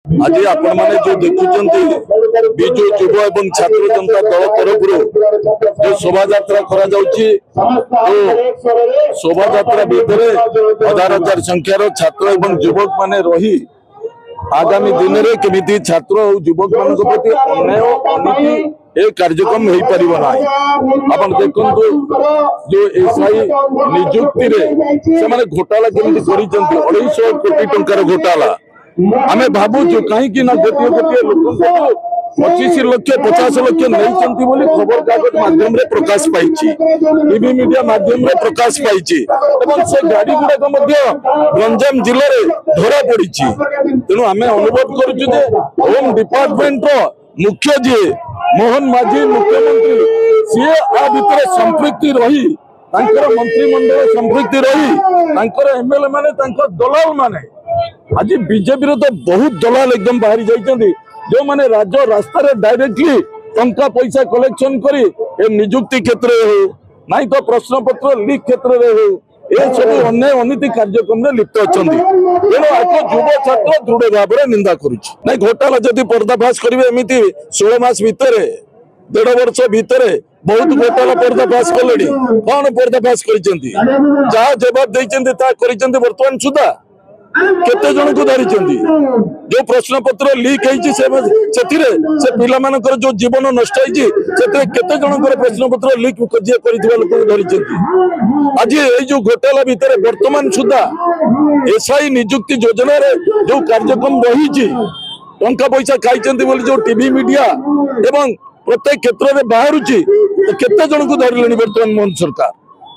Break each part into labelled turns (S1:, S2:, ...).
S1: आज आपण मैंने जो देखुं विजु युव एवं छात्र जनता दल तरफ जो शोभा यात्रा शोभा यात्रा भितर हजार हजार संख्यार छात्र एवं युवक माने रही आगामी दिन में केमिति छात्र और युवक मान प्रति अन्याय अनीति ए कार्यक्रम हो पार ना। आप देखु जो एसआई नियुक्ति से घोटाला केमिति कर 250 कोटी टंकार घोटाला आमे भावुँ कहीं गोटे गोटे लोक 25 लाख 50 लाख नहीं बोली खबर कागज माध्यम रे प्रकाश पाई टीवी मीडिया माध्यम रे प्रकाश पाई से गाड़ी गुड़ाक गंजाम जिले में धरा पड़ी। तेणु आमे अनुभव करुचु होम डिपार्टमेंट मुख्य जी मोहन माझी मुख्यमंत्री सी आ भितर संपृक्ति रही मंत्रिमंडल संपृक्ति रही एमएलए माने दलाल माने आज बीजेपी तो बहुत दलाल एकदम बाहरी जाइछन्ती जो माने राज्य रास्ता रे डायरेक्टली टंका पैसा कलेक्शन करी ए नियुक्ति क्षेत्र में हो नहीं तो प्रश्न पत्र लीक क्षेत्र में हो ए सब अन्याय अनीति कार्यक्रम में लिप्त अछन्ती। तेणु आज युव छात्र दृढ़ भाव में निंदा करुछि नहीं घोटाला जदि पर्दाफाश करेंगे एमती 16 मास भितर 1.5 वर्ष भितर बहुत घोटाला पर्दाफाश कले कौन पर्दाफाश कर जवाब देते बर्तमान सुधा केते जन को धरी जो प्रश्न पत्र लीक से पिला मानकर जो जीवन नष्ट केते जन प्रश्न पत्र लीक लोक धरी आज ये जो घोटाला भितर वर्तमान सुधा एसआई नियुक्ति योजना रे जो कार्यक्रम रही टंका पैसा खाई जो टीवी मीडिया एवं प्रत्येक क्षेत्र में बाहर केते जन को धरले वर्तमान मोहन सरकार।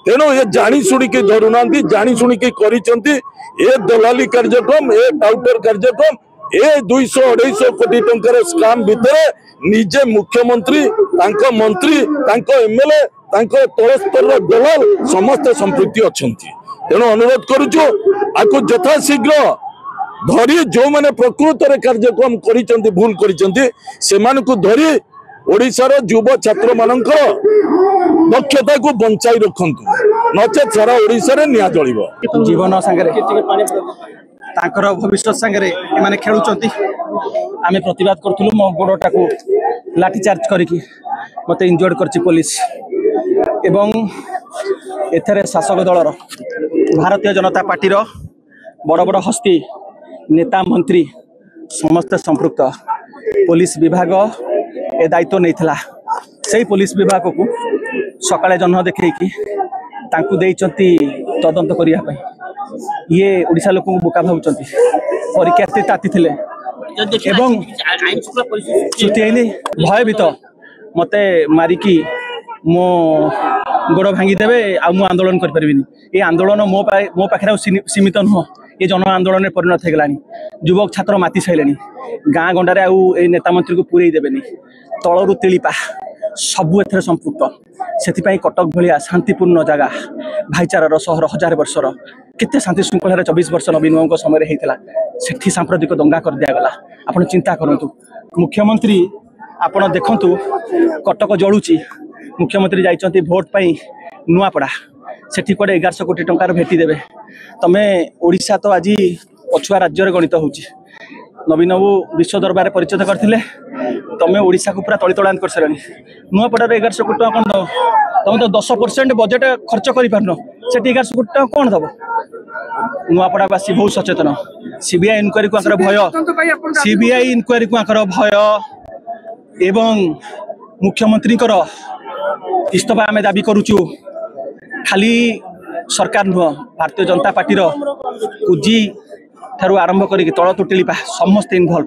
S1: तेणु ये जानी शुणिकी धरुना जानी शुणिकी ए दलाली कार्यक्रम ए टाउटर कार्यक्रम ए 200-250 कोटी टंकार स्काम भितर निजे मुख्यमंत्री मंत्री एमएलए तल स्तर दलाल समस्त संपृक्ति अछंती। तेणु अनुरोध करुचु आपको यथाशीघ्र धरी जो मैंने प्रकृत कार्यक्रम करिसेंती भूल करिसेंती सेमानकु धरी ओडिशार युव छात्र मानकर दक्षता को बंचाई रखंतु नचे सारा ओडिशा रे निया जळिबो
S2: जीवन संगे तांकर भविष्य संगे एमाने खेलुचंती। आमे प्रतिवाद करथुलु मो गोडटा को लाठी चार्ज करिकि मते इंजर्ड करछि पुलिस एवं एथरे शासक दलर भारतीय जनता पार्टी रो बड़ बड़ हस्ती नेता मंत्री समस्त संपृक्त पुलिस विभाग ए दायित्व नहीं थिला से पुलिस विभाग को सकाळे जन्म देखैकी तांकु देइचंती तदंत करिया पई ये ओडिशा लोक को बोका भाउचंती परीक्षार्थी ताती थिले एवं सुतेनी भयभीत मते मारिकी मो गोड़ भांगी देवे आ मु आंदोलन कर परबिनी ये आंदोलन मो पाखे सीमित नुह ये जन आंदोलन में परिणत होगलानी युवक छात्र माति साइलेनी गाँ गंडारे आउ ए नेता मंत्री को पूरे देवेनी तलरु तिलिपा सबू एथरे संपृक्त से कटक भलिया शांतिपूर्ण जगह भाईचारार सहर 1000 वर्षर केते शांति श्रृंखला 24 वर्ष नवीन बाबू समय होता से सांप्रदायिक दंगा कर दिगला। आपन चिंता करंतु मुख्यमंत्री आपन देखंतु कटक जलुची मुख्यमंत्री जाइचंती भोट पाई नुआपड़ा सेठी कोडे 1100 कोटी टंकार भेटी देबे तमे ओडिशा तो आज पछुआ राज्य रे गणित होउची नवीन बाबू विश्व दरबार परिचित करथिले तमे ओडिशा को पूरा तली तलान कर सरनी नुआपड़ा रे 1100 कोटी टका कोन तमे तो 10% बजेट खर्च करि पारनो सेठी 1100 कोटी टका कोन दबो नुआपड़ा वासी बहुत सचेतन सीबीआई इंक्वायरी को आकर भय सीबीआई इंक्वायरी को आकर भय एवं मुख्यमंत्री इस्तफा आम दाबी करुचु खाली सरकार नुह भारतीय जनता पार्टी कुजी ठारू आरंभ करी तल तुटिलिपा समस्त इनवल्व